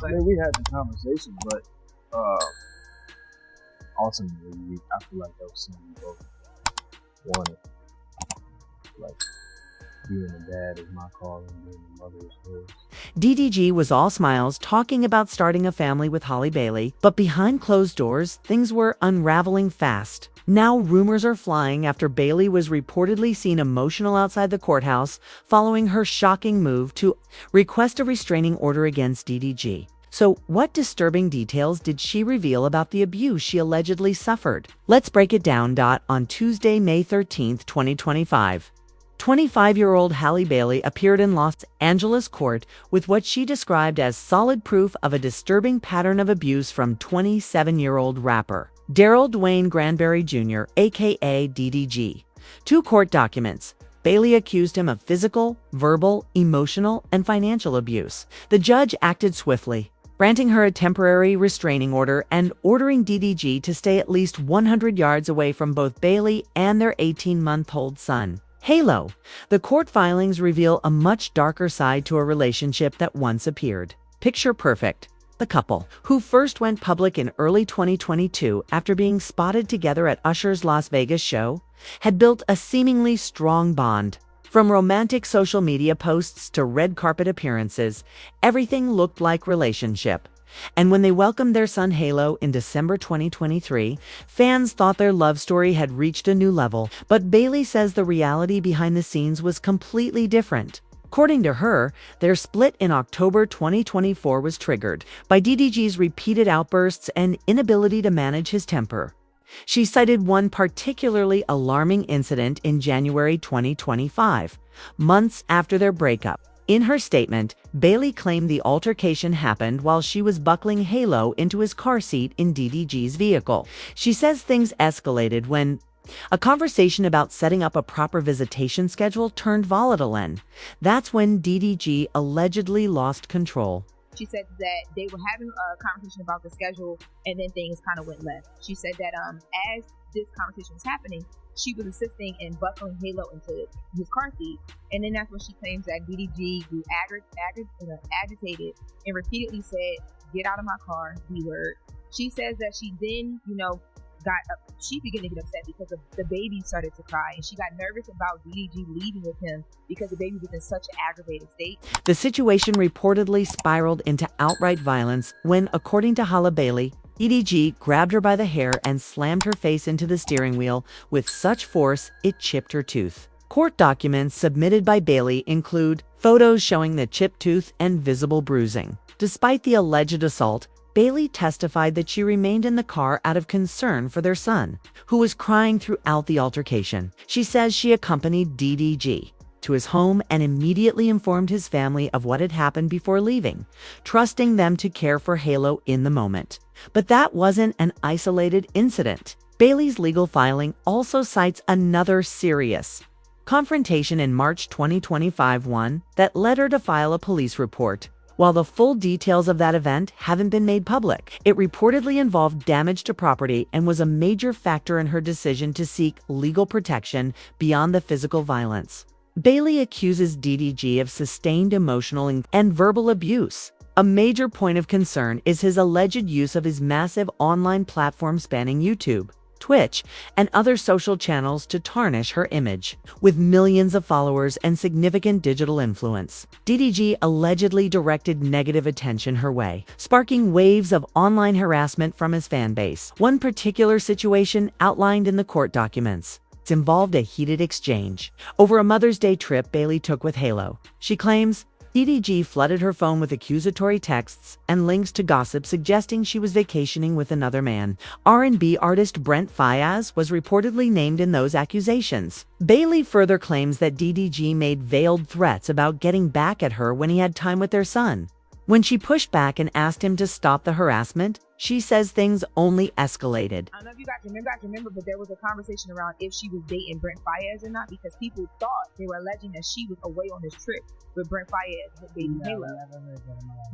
But I mean, we had the conversation, but ultimately, I feel like that was something we both wanted. Like, being a dad is my call and being a mother is hers. DDG was all smiles, talking about starting a family with Halle Bailey, but behind closed doors, things were unraveling fast. Now rumors are flying after Bailey was reportedly seen emotional outside the courthouse following her shocking move to request a restraining order against DDG. So, what disturbing details did she reveal about the abuse she allegedly suffered? Let's break it down. On Tuesday, May 13th, 2025. 25-year-old Halle Bailey appeared in Los Angeles court with what she described as solid proof of a disturbing pattern of abuse from 27-year-old rapper Daryl Dwayne Granberry Jr., aka DDG. Two court documents. Bailey accused him of physical, verbal, emotional, and financial abuse. The judge acted swiftly, granting her a temporary restraining order and ordering DDG to stay at least 100 yards away from both Bailey and their 18-month-old son. Halo. The court filings reveal a much darker side to a relationship that once appeared picture perfect. The couple, who first went public in early 2022 after being spotted together at Usher's Las Vegas show, had built a seemingly strong bond. From romantic social media posts to red carpet appearances, everything looked like relationship. And when they welcomed their son Halo in December 2023, fans thought their love story had reached a new level, but Bailey says the reality behind the scenes was completely different. According to her, their split in October 2024 was triggered by DDG's repeated outbursts and inability to manage his temper. She cited one particularly alarming incident in January 2025, months after their breakup. In her statement, Bailey claimed the altercation happened while she was buckling Halo into his car seat in DDG's vehicle. She says things escalated when a conversation about setting up a proper visitation schedule turned volatile, and that's when DDG allegedly lost control. she said that they were having a conversation about the schedule, and then things kind of went left. She said that as this conversation was happening, she was assisting in buckling Halo into his car seat, and then that's when she claims that DDG grew agitated and repeatedly said, "Get out of my car," B-word. She says that she then, she began to get upset because the baby started to cry, and she got nervous about DDG leaving with him because the baby was in such an aggravated state. The situation reportedly spiraled into outright violence when, according to Halle Bailey, DDG grabbed her by the hair and slammed her face into the steering wheel with such force it chipped her tooth. Court documents submitted by Bailey include photos showing the chipped tooth and visible bruising. Despite the alleged assault, Bailey testified that she remained in the car out of concern for their son, who was crying throughout the altercation. She says she accompanied DDG to his home and immediately informed his family of what had happened before leaving, trusting them to care for Halo in the moment. But that wasn't an isolated incident. Bailey's legal filing also cites another serious confrontation in March 2025, one that led her to file a police report. While the full details of that event haven't been made public, it reportedly involved damage to property and was a major factor in her decision to seek legal protection beyond the physical violence. Bailey accuses DDG of sustained emotional and verbal abuse. A major point of concern is his alleged use of his massive online platform spanning YouTube, Twitch, and other social channels to tarnish her image. With millions of followers and significant digital influence, DDG allegedly directed negative attention her way, sparking waves of online harassment from his fan base. One particular situation outlined in the court documents involved a heated exchange over a Mother's Day trip Bailey took with Halo. She claims DDG flooded her phone with accusatory texts and links to gossip suggesting she was vacationing with another man. R&B artist Brent Faiyaz was reportedly named in those accusations. Bailey further claims that DDG made veiled threats about getting back at her when he had time with their son. When she pushed back and asked him to stop the harassment, she says things only escalated. I don't know if you guys remember, but there was a conversation around if she was dating Brent Faiyaz or not, because people thought, they were alleging that she was away on this trip with Brent Faiyaz with baby Halo.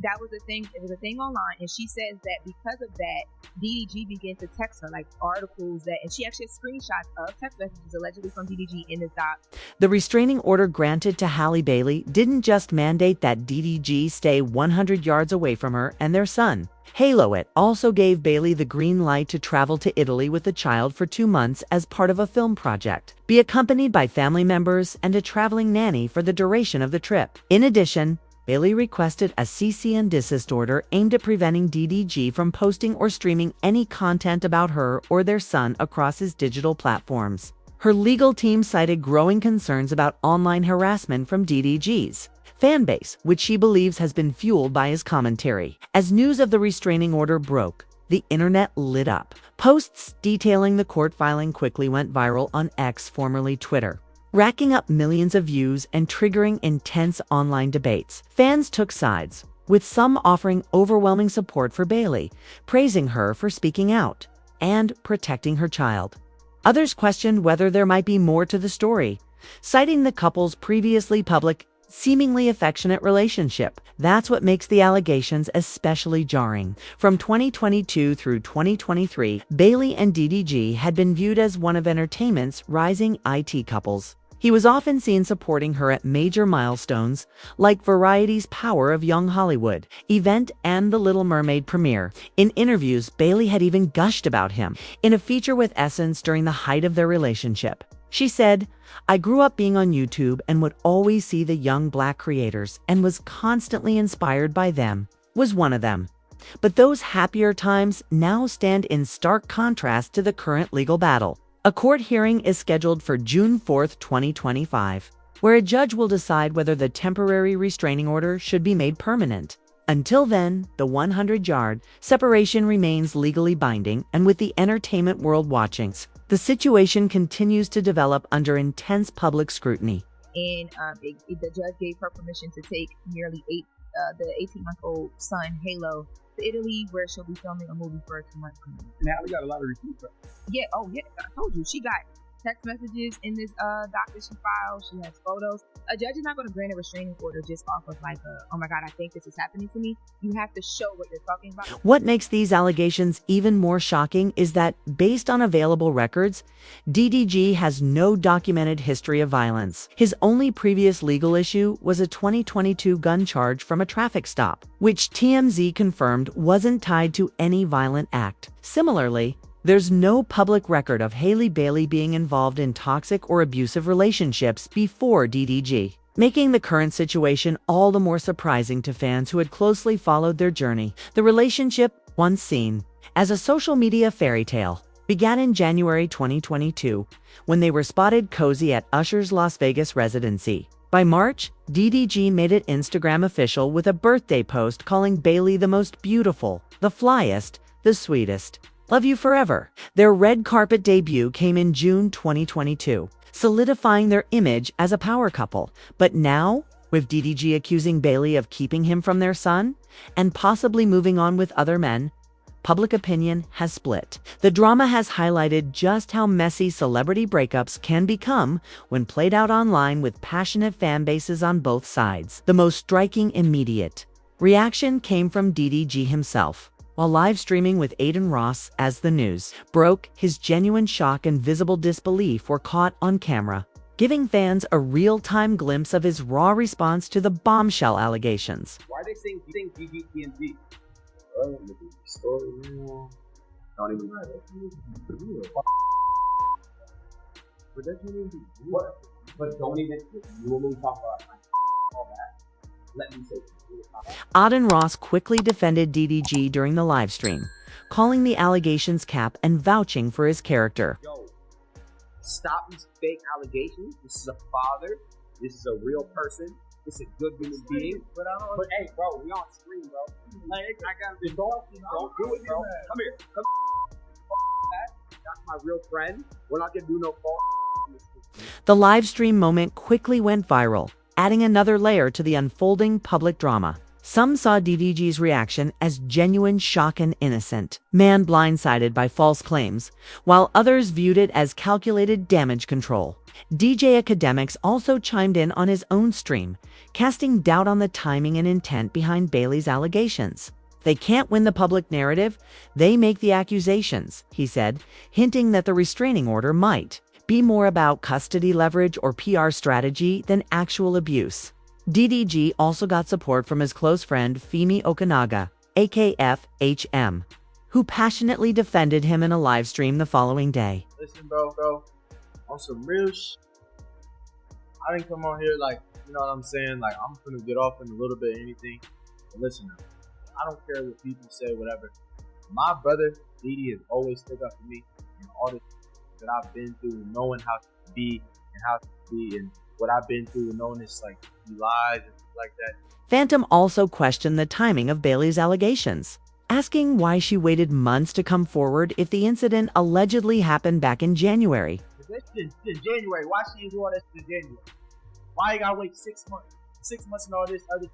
That was a thing. It was a thing online, and she says that because of that, DDG began to text her like articles that, and she actually has screenshots of text messages allegedly from DDG in this doc. The restraining order granted to Halle Bailey didn't just mandate that DDG stay 100 yards away from her and their son. Halo It also gave Bailey the green light to travel to Italy with the child for 2 months as part of a film project, be accompanied by family members and a traveling nanny for the duration of the trip. In addition, Bailey requested a cease and desist order aimed at preventing DDG from posting or streaming any content about her or their son across his digital platforms. Her legal team cited growing concerns about online harassment from DDG's fan base, which she believes has been fueled by his commentary. As news of the restraining order broke, the internet lit up. Posts detailing the court filing quickly went viral on X, formerly Twitter, racking up millions of views and triggering intense online debates. Fans took sides, with some offering overwhelming support for Bailey, praising her for speaking out and protecting her child. Others questioned whether there might be more to the story, citing the couple's previously public, seemingly affectionate relationship. That's what makes the allegations especially jarring. From 2022 through 2023, Bailey and DDG had been viewed as one of entertainment's rising IT couples. He was often seen supporting her at major milestones like Variety's Power of Young Hollywood event and The Little Mermaid premiere. In interviews, Bailey had even gushed about him. In a feature with Essence during the height of their relationship, she said, "I grew up being on YouTube and would always see the young Black creators and was constantly inspired by them, was one of them. But those happier times now stand in stark contrast to the current legal battle." A court hearing is scheduled for June 4, 2025, where a judge will decide whether the temporary restraining order should be made permanent. Until then, the 100-yard separation remains legally binding, and with the entertainment world watching, the situation continues to develop under intense public scrutiny. And the judge gave her permission to take nearly the 18-month-old son, Halo, to Italy, where she'll be filming a movie for a 2-month period. And Halle got a lot of receipts. Yeah, I told you, she got text messages in this doc that she filed. She has photos. A judge is not going to grant a restraining order just off of like oh my God, I think this is happening to me. You have to show what you're talking about. What makes these allegations even more shocking is that, based on available records, DDG has no documented history of violence. His only previous legal issue was a 2022 gun charge from a traffic stop, which TMZ confirmed wasn't tied to any violent act. Similarly, there's no public record of Halle Bailey being involved in toxic or abusive relationships before DDG, making the current situation all the more surprising to fans who had closely followed their journey. The relationship, once seen as a social media fairy tale, began in January 2022, when they were spotted cozy at Usher's Las Vegas residency. By March, DDG made it Instagram official with a birthday post calling Bailey the most beautiful, the flyest, the sweetest. Love you forever. Their red carpet debut came in June 2022, solidifying their image as a power couple. But now, with DDG accusing Bailey of keeping him from their son and possibly moving on with other men, public opinion has split. The drama has highlighted just how messy celebrity breakups can become when played out online with passionate fan bases on both sides. The most striking immediate reaction came from DDG himself. While live streaming with Adin Ross as the news broke, his genuine shock and visible disbelief were caught on camera, giving fans a real-time glimpse of his raw response to the bombshell allegations. Why are they saying DDG? Well, look at the story now. Don't even matter. But that can't even be what? But don't even. You will talk about all that. Let me say. Adin Ross quickly defended DDG during the live stream, calling the allegations cap and vouching for his character. Yo, stop these fake allegations. This is a father. This is a real person. This is a good human being. But hey, bro, we on screen, bro. Like, I gotta be don't do it, bro. Come here. That's my real friend. We're not gonna do no fault. The live stream moment quickly went viral, adding another layer to the unfolding public drama. Some saw DDG's reaction as genuine shock and innocent, man blindsided by false claims, while others viewed it as calculated damage control. DJ Academics also chimed in on his own stream, casting doubt on the timing and intent behind Bailey's allegations. They can't win the public narrative, they make the accusations, he said, hinting that the restraining order might be more about custody leverage or PR strategy than actual abuse. DDG also got support from his close friend Femi Okanaga, AKF-HM, who passionately defended him in a live stream the following day. Listen, bro, on some real I didn't come on here like, you know what I'm saying, like I'm gonna get off in a little bit of anything. But listen, I don't care what people say, whatever. My brother, DD, has always stood up for me in all the that I've been through, knowing how to be and how to be, and what I've been through, knowing it's like he lies and stuff like that. Phantom also questioned the timing of Bailey's allegations, asking why she waited months to come forward if the incident allegedly happened back in January. If that's in January, why she didn't do all that in January? Why you gotta wait 6 months? 6 months and all this other,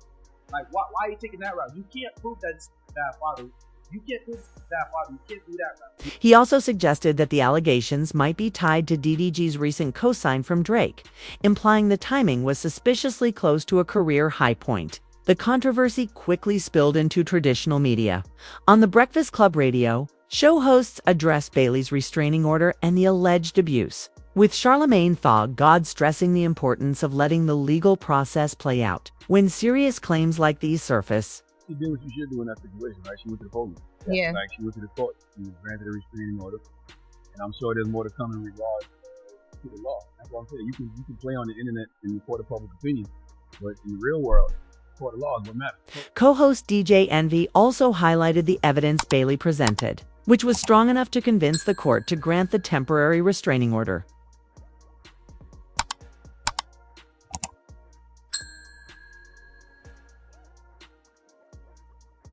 like why are you taking that route? You can't prove that it's bad father. You can't prove that father. You can't do that route. He also suggested that the allegations might be tied to DDG's recent cosign from Drake, implying the timing was suspiciously close to a career high point. The controversy quickly spilled into traditional media. On the Breakfast Club radio, show hosts addressed Bailey's restraining order and the alleged abuse, with Charlamagne Tha God stressing the importance of letting the legal process play out. When serious claims like these surface, she did what she should do in that situation, right? She went to the police. Yeah. Like, she went to the court. She was granted a restraining order. And I'm sure there's more to come in regards to the law. That's what I'm saying. You can play on the internet in the court of public opinion, but in the real world, court of law is what matters. Co-host DJ Envy also highlighted the evidence Bailey presented, which was strong enough to convince the court to grant the temporary restraining order.